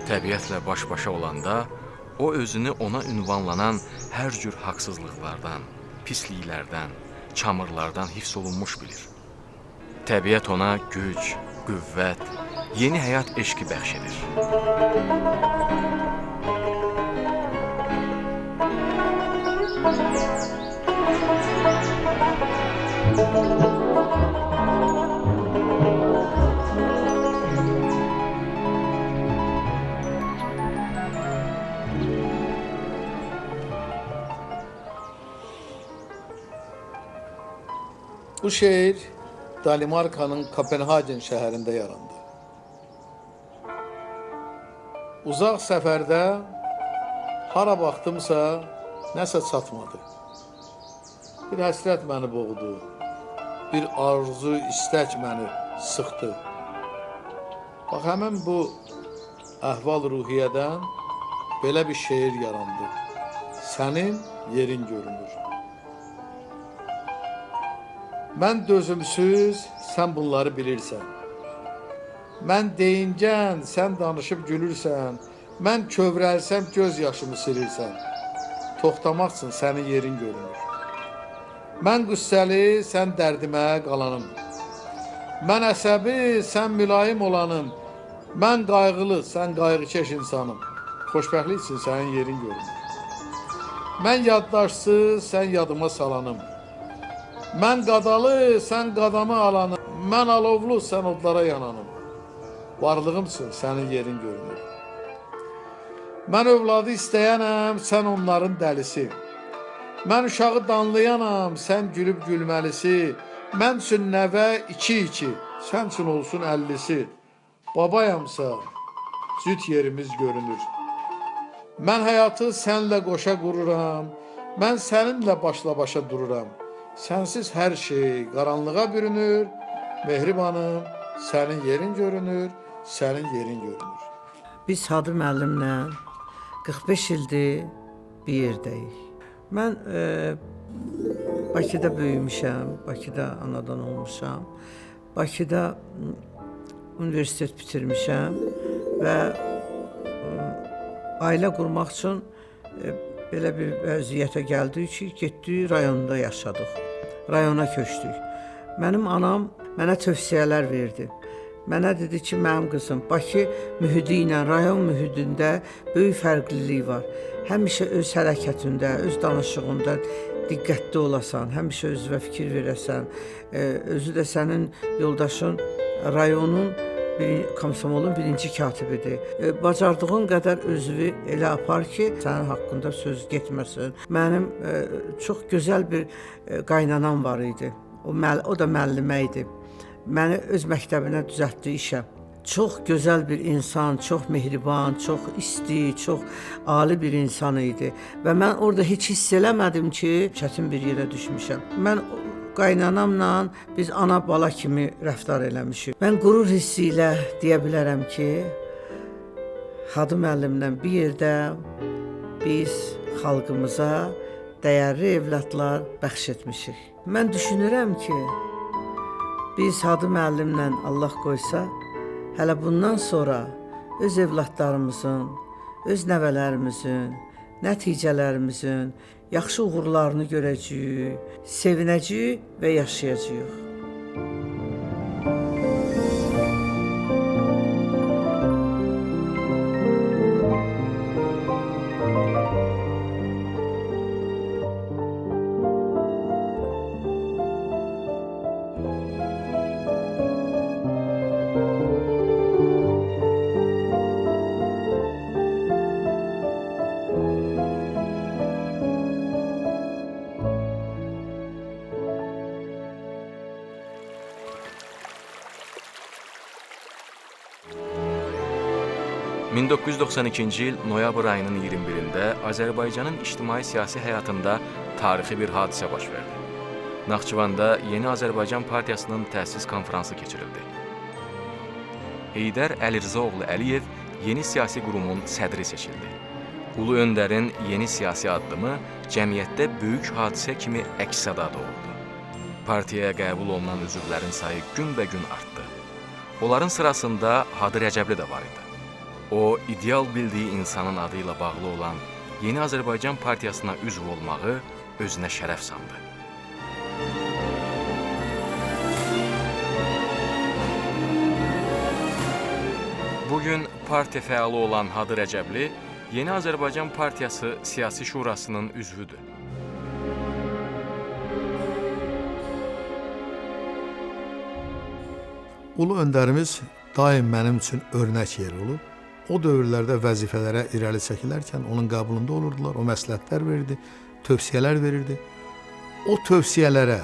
Təbiətlə baş-başa olanda, o özünü ona ünvanlanan hər cür haqsızlıqlardan, pisliklərdən, çamırlardan hifz olunmuş bilir. Təbiət ona güc, qüvvət, yeni həyat eşqi bəxş edir.
Bu şeir Danimarkanın Kopenhagen şəhərində yarandı. Uzaq səfərdə hara baxdımsa nəsə çatmadı. Bir həsrət məni boğdu, bir arzu, istək məni sıxdı. Bax, həmin bu əhval-ruhiyyədən belə bir şeir yarandı. Sənin yerin görünür. Mən dözümsüz, sən bunları bilirsən. Mən deyincən, sən danışıb gülürsən. Mən kövrəlsəm, göz yaşımı silirsən. Toxtamaqsın, sənin yerin görünür. Mən qüssəli, sən dərdimə qalanım. Mən əsəbi, sən mülayim olanım. Mən qayğılı, sən qayğıkeş insanım. Xoşbəxtlik üçün sənin yerin görünür. Mən yaddaşsız, sən yadıma salanım. Mən qadalı, sən qadamı alanım. Mən alovlu, sən odlara yananım. Varlığım üçün sənin yerin görünür. Mən övladı istəyənəm, sən onların dəlisi. Mən uşağı danlayanam, sən gülüb gülməlisi. Mən üçün nəvə 2-2, sən üçün olsun 50'si. Babayamsa cüt yerimiz görünür. Mən həyatı sənlə qoşa qururam. Mən səninlə başla başa dururam. Sənsiz hər şey qaranlığa bürünür. Mehribanım, sənin yerin görünür, sənin yerin görünür.
Biz Hadi müəllimlə 45 ildir bir yerdəyik. Mən Bakıda böyümüşəm, Bakıda anadan olmuşam. Bakıda universitet bitirmişəm və ailə qurmaq üçün belə bir vəziyyətə gəldik ki, getdik rayonda yaşadıq. Rayona köçdük. Mənim anam mənə tövsiyələr verdi. Mənə dedi ki, mənim qızım, Bakı mühiti ilə rayon mühitində böyük fərqlilik var. Həmişə öz hərəkətində, öz danışığında diqqətli olasan, həmişə özünə fikir verəsən. Özü də sənin yoldaşın rayonun komsomolun birinci katibidir. Bacardığın qədər özünü elə apar ki, sənin haqqında söz getməsin. Mənim çox gözəl bir qaynanam var idi. O da müəllimə idi. Məni öz məktəbinə düzəltdi işə. Çox gözəl bir insan, çox mehriban, çox isti, çox ali bir insan idi. Və mən orada heç hiss eləmədim ki, çətin bir yerə düşmüşəm. Mən qaynanamla biz ana bala kimi rəftar eləmişik. Mən qürur hissi ilə deyə bilərəm ki, Hadi müəllimlə bir yerdə biz xalqımıza dəyərli evladlar bəxş etmişik. Mən düşünürəm ki, biz Hadi müəllimlə Allah qoysa, hələ bundan sonra öz evladlarımızın, öz nəvələrimizin, nəticələrimizin yaxşı uğurlarını görəcəyik, sevinəcəyik və yaşayacağıq.
– 1992-ci il noyabr ayının 21-də Azərbaycanın ictimai-siyasi həyatında tarixi bir hadisə baş verdi. Naxçıvanda Yeni Azərbaycan Partiyasının təsis konfransı keçirildi. Heydər Əlirzaoğlu Əliyev yeni siyasi qurumun sədri seçildi. Ulu öndərin yeni siyasi addımı cəmiyyətdə böyük hadisə kimi əks-səda doğurdu. Partiyaya qəbul olunan üzvlərin sayı günbəgün artdı. Onların sırasında Hadi Rəcəbli də var idi. O, ideal bildiyi insanın adı ilə bağlı olan Yeni Azərbaycan Partiyasına üzv olmağı özünə şərəf sandı. Bugün partiya fəalı olan Hadi Rəcəbli Yeni Azərbaycan Partiyası Siyasi Şurasının üzvüdür.
Ulu öndərimiz daim mənim üçün örnək yer olub. O dövrlərdə vəzifələrə irəli çəkilərkən onun qəbulunda olurdular, o məsləhətlər verirdi, tövsiyələr verirdi. O tövsiyələrə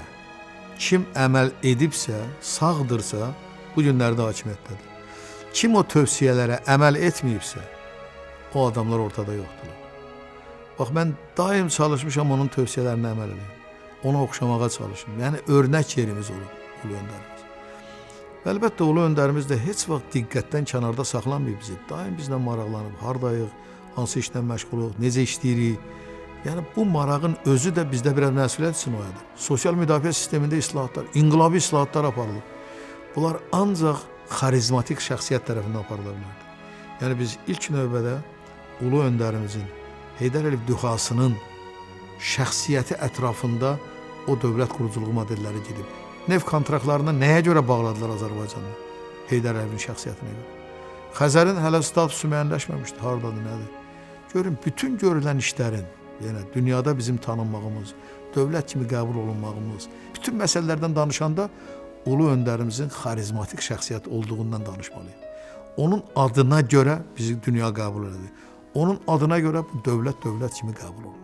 kim əməl edibsə, sağdırsa, bu günlərdə hakimiyyətdədir. Kim o tövsiyələrə əməl etməyibsə, o adamlar ortada yoxdurlar. Bax, mən daim çalışmışam onun tövsiyələrinə əməl edeyim, ona oxşamağa çalışım. Yəni, örnək yerimiz olub Ulu öndərimiz. Əlbəttə, Ulu öndərimiz də heç vaxt diqqətdən kənarda saxlanmayıb bizi. Daim bizlə maraqlanıb, hardayıq, hansı işlə məşğuluq, necə işləyirik. Yəni, bu marağın özü də bizdə biraz məsuliyyət üçün oyadır. Sosial müdafiə sistemində islahatlar, inqilabi islahatlar aparılıb. Bunlar ancaq xarizmatik şəxsiyyət tərəfindən aparıla bilərdi. Yəni, biz ilk növbədə Ulu öndərimizin, Heydər Əliyev dühasının şəxsiyyəti ətrafında o dövlət quruculuğu modelləri gedib. Neft kontraktlarını nəyə görə bağladılar Azərbaycanda? Heydər Əliyevin şəxsiyyətinə görə. Xəzərin hələ statusu müəyyənləşməmişdi, hardadır, nədir? Görün, bütün görülən işlərin, yəni dünyada bizim tanınmağımız, dövlət kimi qəbul olunmağımız, bütün məsələlərdən danışanda ulu öndərimizin xarizmatik şəxsiyyət olduğundan danışmalıyıq. Onun adına görə bizi dünya qəbul edir. Onun adına görə bu dövlət kimi qəbul olunur.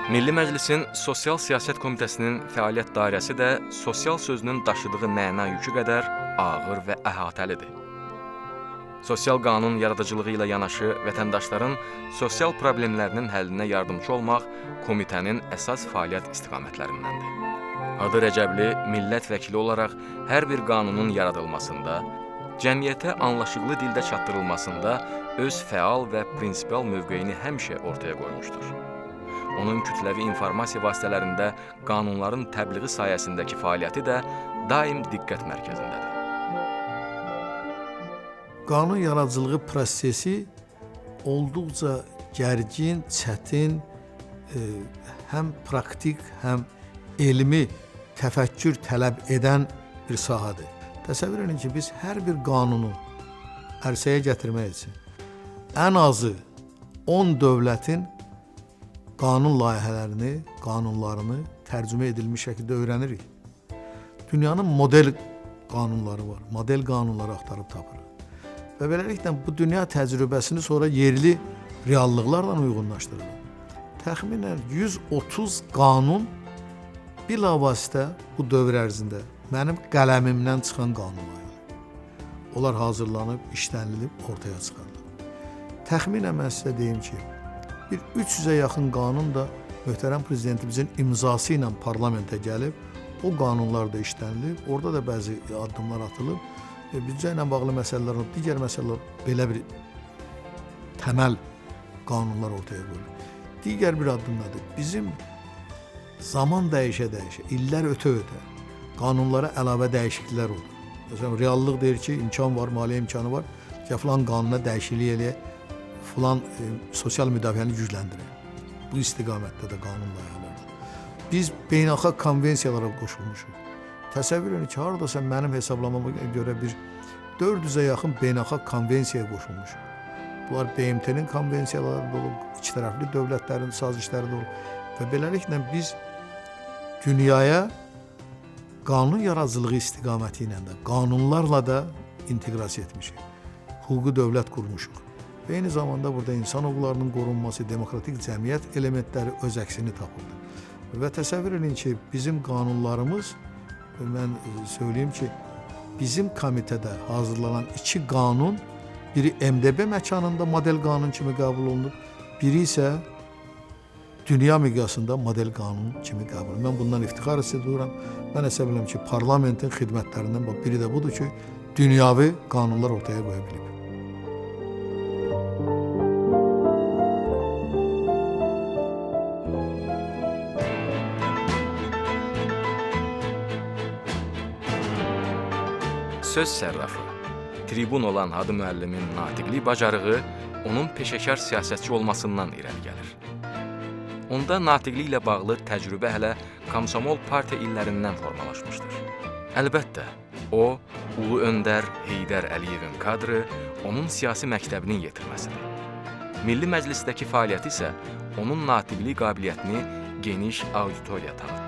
Milli Məclisin Sosial Siyasət Komitəsinin fəaliyyət dairəsi də sosial sözünün daşıdığı məna yükü qədər ağır və əhatəlidir. Sosial qanun yaradıcılığı ilə yanaşı vətəndaşların sosial problemlərinin həllinə yardımcı olmaq komitənin əsas fəaliyyət istiqamətlərindəndir. Adı Rəcəbli millət vəkili olaraq hər bir qanunun yaradılmasında, cəmiyyətə anlaşıqlı dildə çatdırılmasında öz fəal və prinsipial mövqeyini həmişə ortaya qoymuşdur. Onun kütləvi informasiya vasitələrində qanunların təbliği sayəsindəki fəaliyyəti də daim diqqət mərkəzindədir.
Qanun yaradıcılığı prosesi olduqca gərgin, çətin, həm praktik, həm elmi təfəkkür tələb edən bir sahədir. Təsəvvür edin ki, biz hər bir qanunu ərsəyə gətirmək üçün ən azı 10 dövlətin qanun layihələrini, qanunlarını tərcümə edilmiş şəkildə öyrənirik. Dünyanın model qanunları var, model qanunları axtarıb tapırıq. Və beləliklə bu dünya təcrübəsini sonra yerli reallıqlarla uyğunlaşdırırıq. Təxminən 130 qanun bilavasitə bu dövr ərzində mənim qələmimdən çıxan qanunlar. Onlar hazırlanıb, işlənilib, ortaya çıxarılıb. Təxminən mən sizə deyim ki, bir 300-ə yaxın qanun da möhtərəm prezidentimizin imzası ilə parlamentə gəlib, o qanunlar da işlənilib, orada da bəzi addımlar atılıb, büdcə ilə bağlı məsələlər, digər məsələlər, belə bir təməl qanunlar ortaya qoyulub. Digər bir addım nədir? Bizim zaman dəyişə-dəyişə, illər ötə-ötə qanunlara əlavə dəyişikliklər olur. Məsələn, reallıq deyir ki, imkan var, maliyyə imkanı var, ki, filan qanuna dəyişiklik eləyək, filan sosial müdafiəni gücləndirək. Bu istiqamətdə də qanun layihələrdir. Biz beynəlxalq konvensiyalara qoşulmuşuq. Təsəvvür edin ki, haradasa mənim hesablamama görə bir 400-ə yaxın beynəlxalq konvensiyaya qoşulmuşuq. Bunlar BMT-nin konvensiyaları da olub, ikitərəfli dövlətlərin sazişləri də olub və beləliklə biz dünyaya qanun yaradıcılığı istiqaməti ilə də, qanunlarla da inteqrasiya etmişik. Hüquqi dövlət qurmuşuq. Və eyni zamanda burada insan hüquqlarının qorunması, demokratik cəmiyyət elementləri öz əksini tapırdı. Və təsəvvür edin ki, bizim qanunlarımız, mən söyleyeyim ki, bizim komitədə hazırlanan 2 qanun, biri MDB məkanında model qanun kimi qəbul olunub, biri isə dünya miqyasında model qanun kimi qəbul olunub. Mən bundan iftixar edirəm. Mən hesab edirəm ki, parlamentin xidmətlərindən biri də budur ki, dünyavi qanunlar ortaya qoya bilib.
Söz sərrafı, tribun olan Hadi müəllimin natiqlik bacarığı onun peşəkar siyasətçi olmasından irəli gəlir. Onda natiqliklə bağlı təcrübə hələ Komsomol partiya illərindən formalaşmışdır. Əlbəttə, o, Ulu Öndər Heydər Əliyevin kadrı onun siyasi məktəbinin yetirməsidir. Milli Məclisdəki fəaliyyəti isə onun natiqlik qabiliyyətini geniş auditoriya tanıtdı.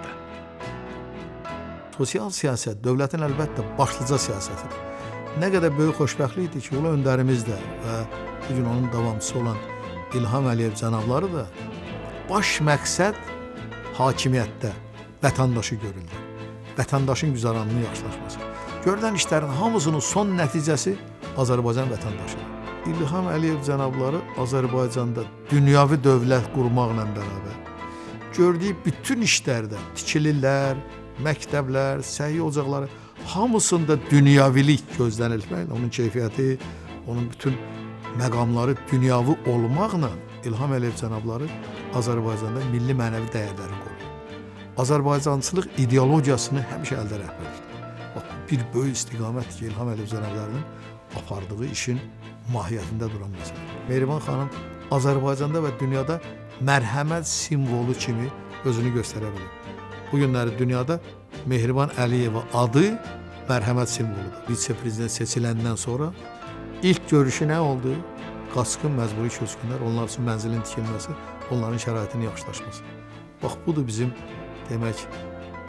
Sosial siyasət dövlətin əlbəttə başlıca siyasətidir. Nə qədər böyük xoşbəxtlikdir ki, Ulu Öndərimiz də və bugün onun davamçısı olan İlham Əliyev cənabları da baş məqsəd hakimiyyətdə vətəndaşı görürlər. Vətəndaşın güzəranının yaxşılaşması. Görülən işlərin hamısının son nəticəsi Azərbaycan vətəndaşıdır. İlham Əliyev cənabları Azərbaycanda dünyavi dövlət qurmaqla bərabər gördüyü bütün işlərdə tikililər, məktəblər, səhiyyə ocaqları hamısında dünyavilik gözlənilməklə, onun keyfiyyəti, onun bütün məqamları dünyavi olmaqla İlham Əliyev cənabları Azərbaycanda milli mənəvi dəyərləri qoruyur. Azərbaycançılıq ideologiyasını həmişə əldə rəhbərlikdir. Bax, bir böyük istiqamətdir ki, İlham Əliyev Zənəblərinin apardığı işin mahiyyətində duran məsələ. Mehriban xanım Azərbaycanda və dünyada mərhəmət simvolu kimi özünü göstərə bilir. Bu günləri dünyada Mehriban Əliyeva adı mərhəmət simvoludur. Vitse-prezident seçiləndən sonra ilk görüşü nə oldu? Qaçqın məcburi köçkünlər, onlar üçün mənzilin tikilməsi, onların şəraitinin yaxşılaşması. Bax, budur bizim demək,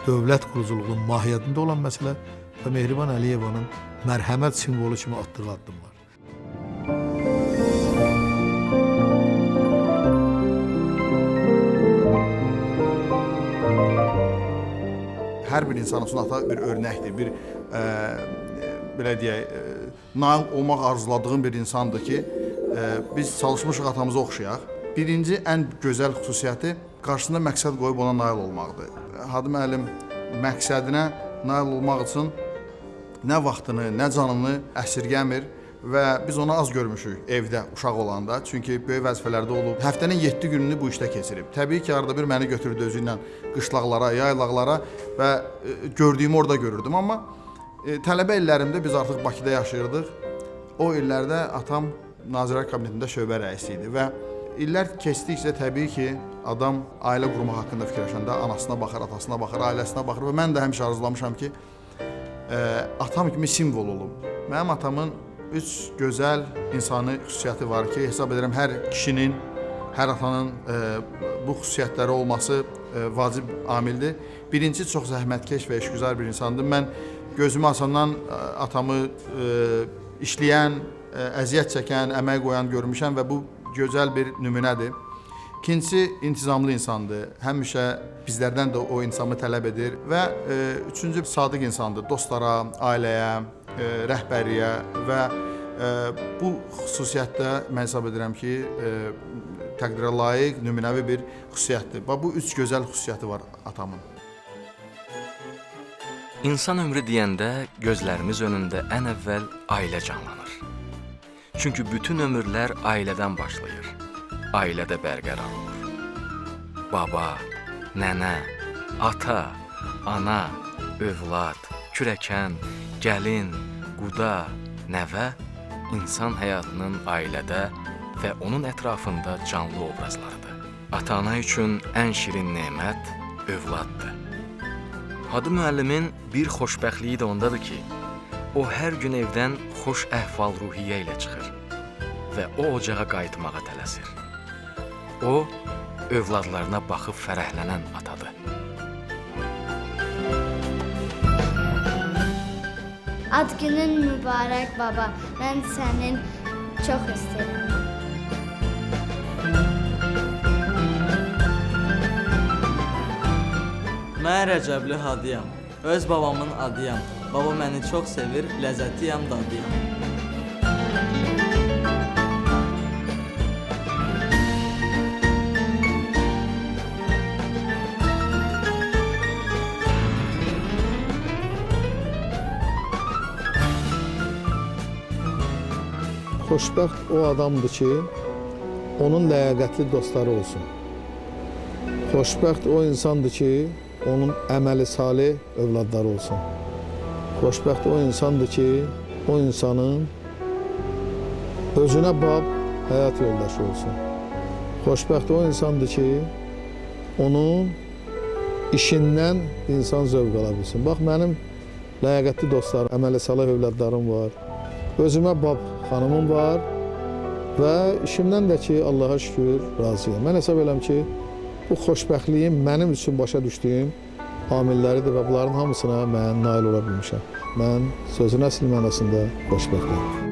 dövlət quruculuğunun mahiyyətində olan məsələ və Mehriban Əliyevanın mərhəmət simvolu kimi atdığı addımlar.
Hər bir insan üçün ata bir örnəkdir, bir belə deyək, nail olmaq arzuladığım bir insandır ki, biz çalışmışıq atamıza oxşayaq. Birinci ən gözəl xüsusiyyəti qarşısında məqsəd qoyub ona nail olmaqdır. Hadi müəllim məqsədinə nail olmaq üçün nə vaxtını, nə canını əsirgəmir və biz onu az görmüşük evdə uşaq olanda. Çünki böyük vəzifələrdə olub. Həftənin 7 gününü bu işdə keçirib. Təbii ki, arada bir məni götürdü özü ilə qışlaqlara, yaylaqlara və gördüyümü orada görürdüm. Amma tələbə illərimdə biz artıq Bakıda yaşayırdıq. O illərdə atam Nazirlər Kabinetində şöbə rəisi idi və illər keçdikcə təbii ki, adam ailə qurmaq haqqında fikirləşəndə anasına baxır, atasına baxır, ailəsinə baxır və mən də həmişə arzulamışam ki, atam kimi simvol olum. Mənim atamın 3 gözəl insani xüsusiyyəti var ki, hesab edirəm hər kişinin, hər atanın bu xüsusiyyətləri olması vacib amildir. Birinci, çox zəhmətkeş və işgüzar bir insandır. Mən gözümü açandan atamı işləyən, əziyyət çəkən, əmək qoyan görmüşəm və bu gözəl bir nümunədir. İkincisi, intizamlı insandır. Həmişə bizlərdən də o insanı tələb edir və üçüncü, sadiq insandır. Dostlara, ailəyə, rəhbərliyə və bu xüsusiyyətdə mən hesab edirəm ki, təqdirə layiq, nümunəvi bir xüsusiyyətdir. Bu 3 gözəl xüsusiyyəti var atamın.
İnsan ömrü deyəndə gözlərimiz önündə ən əvvəl ailə canlanır. Çünki bütün ömürlər ailədən başlayır. Ailədə bərqərar olur. Baba, nənə, ata, ana, övlad, kürəkən, gəlin, quda, nəvə insan həyatının ailədə və onun ətrafında canlı obrazlarıdır. Ata-ana üçün ən şirin nemət övladdır. Hadi müəllimin bir xoşbəxtliyi də ondadır ki, o hər gün evdən xoş əhval-ruhiyyə ilə çıxır və o ocağa qayıtmağa tələsir. O, övladlarına baxıb fərəhlənən atadır.
Ad günün mübarək baba, mən sənin çox istəyirəm.
Mən Rəcəbli Hadiyam, öz babamın adıyam. Baba məni çox sevir, ləzzətliyəm, dadıyam.
Xoşbəxt o adamdır ki, onun ləyaqətli dostları olsun. Xoşbəxt o insandır ki, onun əməli salih övladları olsun. Xoşbəxt o insandır ki, o insanın özünə bab həyat yoldaşı olsun. Xoşbəxt o insandır ki, onun işindən insan zövq ala bilsin. Bax, mənim ləyaqətli dostlarım, əməli salih övladlarım var. Özümə bab xanımım var və işimdən də ki, Allaha şükür, razıyam. Mən hesab edirəm ki, bu xoşbəxtliyim mənim üçün başa düşdüyüm amilləridir və bunların hamısına mən nail ola bilmişəm. Mən sözün əsl mənasında xoşbəxtəm.